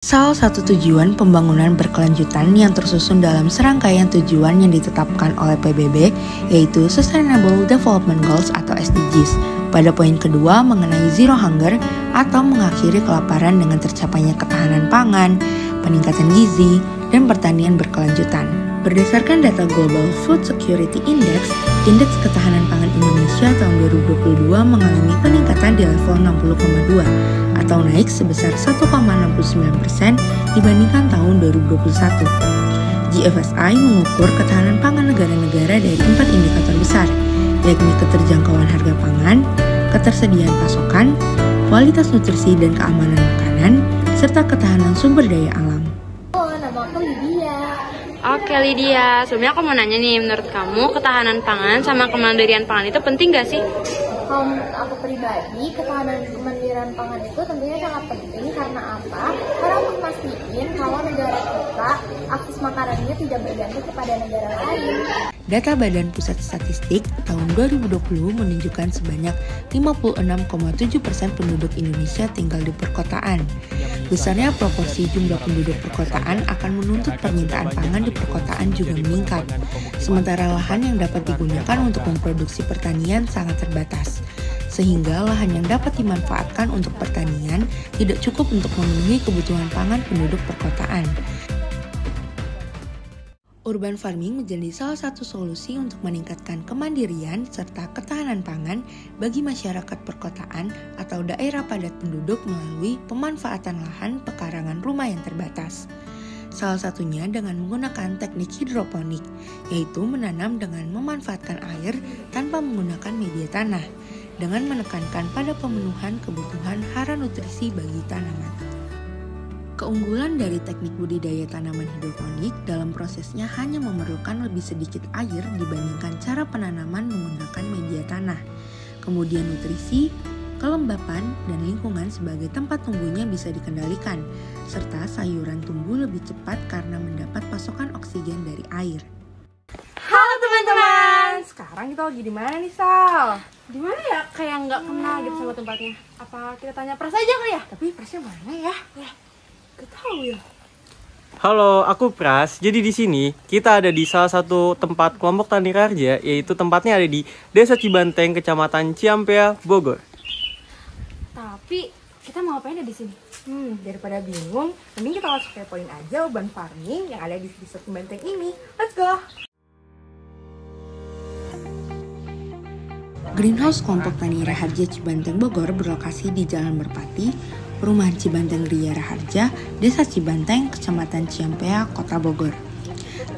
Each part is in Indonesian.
Salah satu tujuan pembangunan berkelanjutan yang tersusun dalam serangkaian tujuan yang ditetapkan oleh PBB yaitu Sustainable Development Goals atau SDGs. Pada poin kedua mengenai Zero Hunger atau mengakhiri kelaparan dengan tercapainya ketahanan pangan, peningkatan gizi, dan pertanian berkelanjutan. Berdasarkan data Global Food Security Index, Indeks Ketahanan Pangan Indonesia tahun 2022 mengalami peningkatan di level 60,2 atau naik sebesar 1,69% dibandingkan tahun 2021. GFSI mengukur ketahanan pangan negara-negara dari 4 indikator besar, yakni keterjangkauan harga pangan, ketersediaan pasokan, kualitas nutrisi dan keamanan makanan, serta ketahanan sumber daya alam. Nama aku Lydia. Oke Lydia, sebelumnya aku mau nanya nih, menurut kamu ketahanan pangan sama kemandirian pangan itu penting gak sih? Kalau menurut aku pribadi, ketahanan kemandirian pangan itu tentunya sangat penting karena apa? Karena untuk memastikan kalau negara kita akses makanannya tidak bergantung kepada negara lain. Data Badan Pusat Statistik tahun 2020 menunjukkan sebanyak 56,7% penduduk Indonesia tinggal di perkotaan. Besarnya proporsi jumlah penduduk perkotaan akan menuntut permintaan pangan di perkotaan juga meningkat. Sementara lahan yang dapat digunakan untuk memproduksi pertanian sangat terbatas. Sehingga lahan yang dapat dimanfaatkan untuk pertanian tidak cukup untuk memenuhi kebutuhan pangan penduduk perkotaan. Urban farming menjadi salah satu solusi untuk meningkatkan kemandirian serta ketahanan pangan bagi masyarakat perkotaan atau daerah padat penduduk melalui pemanfaatan lahan pekarangan rumah yang terbatas. Salah satunya dengan menggunakan teknik hidroponik, yaitu menanam dengan memanfaatkan air tanpa menggunakan media tanah, dengan menekankan pada pemenuhan kebutuhan hara nutrisi bagi tanaman. Keunggulan dari teknik budidaya tanaman hidroponik dalam prosesnya hanya memerlukan lebih sedikit air dibandingkan cara penanaman menggunakan media tanah. Kemudian nutrisi, kelembapan, dan lingkungan sebagai tempat tumbuhnya bisa dikendalikan, serta sayuran tumbuh lebih cepat karena mendapat pasokan oksigen dari air. Halo teman-teman, sekarang kita lagi di mana nih Sal? Di mana ya? Kayak nggak kenal gitu sama tempatnya. Apa kita tanya Pras aja kali ya? Tapi Prasnya mana ya? Gak tahu ya. Halo, aku Pras. Jadi di sini kita ada di salah satu tempat kelompok tani kerja, yaitu tempatnya ada di Desa Cibanteng, Kecamatan Ciampea, Bogor. Tapi kita mau ngapain ya di sini? Daripada bingung, mending kita langsung kepoin aja urban farming yang ada di Desa Cibanteng ini. Let's go. Greenhouse kelompok tani Raharja Cibanteng Bogor berlokasi di Jalan Merpati, Perumahan Cibanteng Ria Raharja, Desa Cibanteng, Kecamatan Ciampea, Kota Bogor.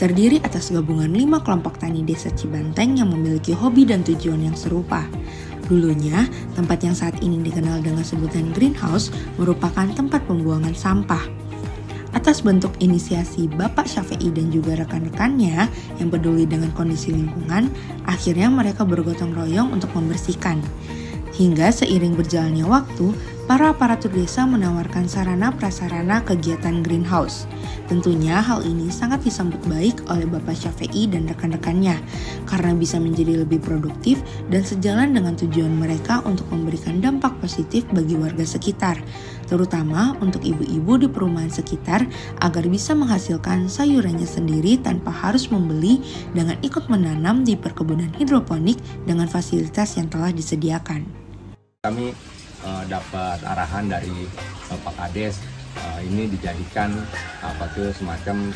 Terdiri atas gabungan 5 kelompok tani Desa Cibanteng yang memiliki hobi dan tujuan yang serupa. Dulunya, tempat yang saat ini dikenal dengan sebutan greenhouse merupakan tempat pembuangan sampah. Atas bentuk inisiasi Bapak Syafi'i dan juga rekan-rekannya yang peduli dengan kondisi lingkungan, akhirnya mereka bergotong royong untuk membersihkan. Hingga seiring berjalannya waktu, para aparatur desa menawarkan sarana-prasarana kegiatan greenhouse. Tentunya hal ini sangat disambut baik oleh Bapak Syafi'i dan rekan-rekannya karena bisa menjadi lebih produktif dan sejalan dengan tujuan mereka untuk memberikan dampak positif bagi warga sekitar, terutama untuk ibu-ibu di perumahan sekitar agar bisa menghasilkan sayurannya sendiri tanpa harus membeli dengan ikut menanam di perkebunan hidroponik dengan fasilitas yang telah disediakan. Kami dapat arahan dari Pak Kades, ini dijadikan semacam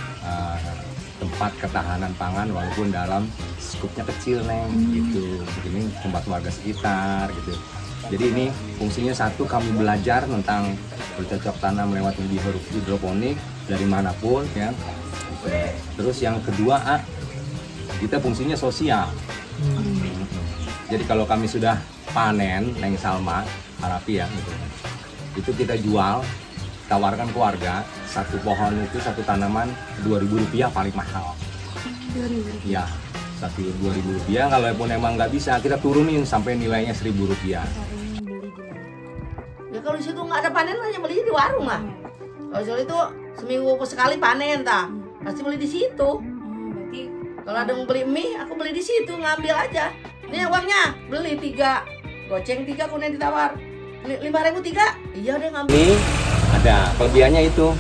tempat ketahanan pangan walaupun dalam skupnya kecil gitu. Begini tempat warga sekitar gitu. Jadi ini fungsinya satu, kami belajar tentang bercocok tanam lewat hidroponik dari manapun ya. Terus yang kedua kita fungsinya sosial. Jadi kalau kami sudah panen Neng Salma Harapi ya gitu. Itu kita jual, tawarkan ke warga, satu pohon itu satu tanaman Rp2.000 paling mahal. Ya, Rp2.000. Kalau pun emang nggak bisa, kita turunin sampai nilainya Rp1.000. Ya kalau di situ nggak ada panen hanya beli di warung lah. Kalau di itu seminggu sekali panen pasti beli di situ. Berarti Kalau ada yang beli mie, aku beli di situ, ngambil aja. Nih uangnya, beli 3, goceng 3 kemudian ditawar 5.000 3, iya udah ngambil. Ini ada kelebihannya itu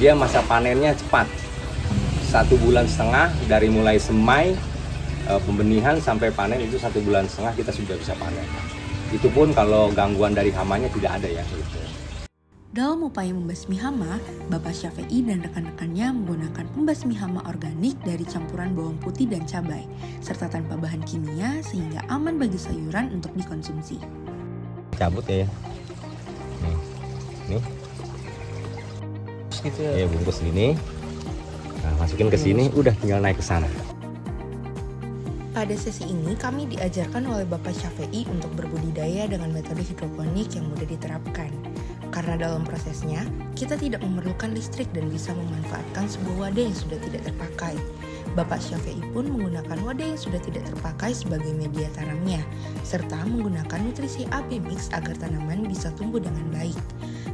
dia masa panennya cepat. 1,5 bulan dari mulai semai pembenihan sampai panen itu 1,5 bulan kita sudah bisa panen. Itu pun kalau gangguan dari hamanya tidak ada ya. Gitu. Dalam upaya membasmi hama, Bapak Syafei dan rekan-rekannya menggunakan pembasmi hama organik dari campuran bawang putih dan cabai, serta tanpa bahan kimia sehingga aman bagi sayuran untuk dikonsumsi. Cabut ya. Nih. Gitu ya. Bungkus gini. Nah, masukin ke sini, udah tinggal naik ke sana. Pada sesi ini kami diajarkan oleh Bapak Syafei untuk berbudidaya dengan metode hidroponik yang mudah diterapkan. Karena dalam prosesnya, kita tidak memerlukan listrik dan bisa memanfaatkan sebuah wadah yang sudah tidak terpakai. Bapak Syafei pun menggunakan wadah yang sudah tidak terpakai sebagai media tanamnya, serta menggunakan nutrisi AB mix agar tanaman bisa tumbuh dengan baik.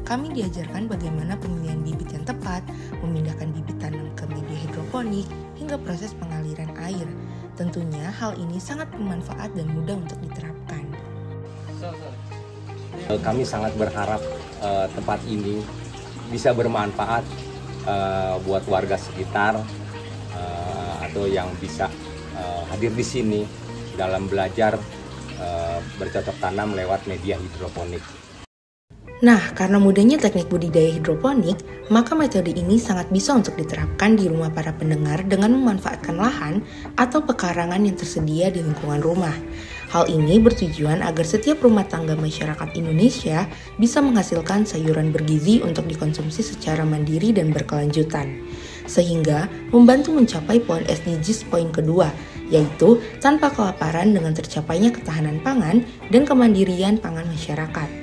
Kami diajarkan bagaimana pemilihan bibit yang tepat, memindahkan bibit tanam ke media hidroponik, hingga proses pengaliran air. Tentunya hal ini sangat bermanfaat dan mudah untuk diterapkan. Kami sangat berharap tempat ini bisa bermanfaat buat warga sekitar atau yang bisa hadir di sini dalam belajar bercocok tanam lewat media hidroponik. Nah, karena mudahnya teknik budidaya hidroponik, maka metode ini sangat bisa untuk diterapkan di rumah para pendengar dengan memanfaatkan lahan atau pekarangan yang tersedia di lingkungan rumah. Hal ini bertujuan agar setiap rumah tangga masyarakat Indonesia bisa menghasilkan sayuran bergizi untuk dikonsumsi secara mandiri dan berkelanjutan, sehingga membantu mencapai poin SDGs poin kedua, yaitu tanpa kelaparan dengan tercapainya ketahanan pangan dan kemandirian pangan masyarakat.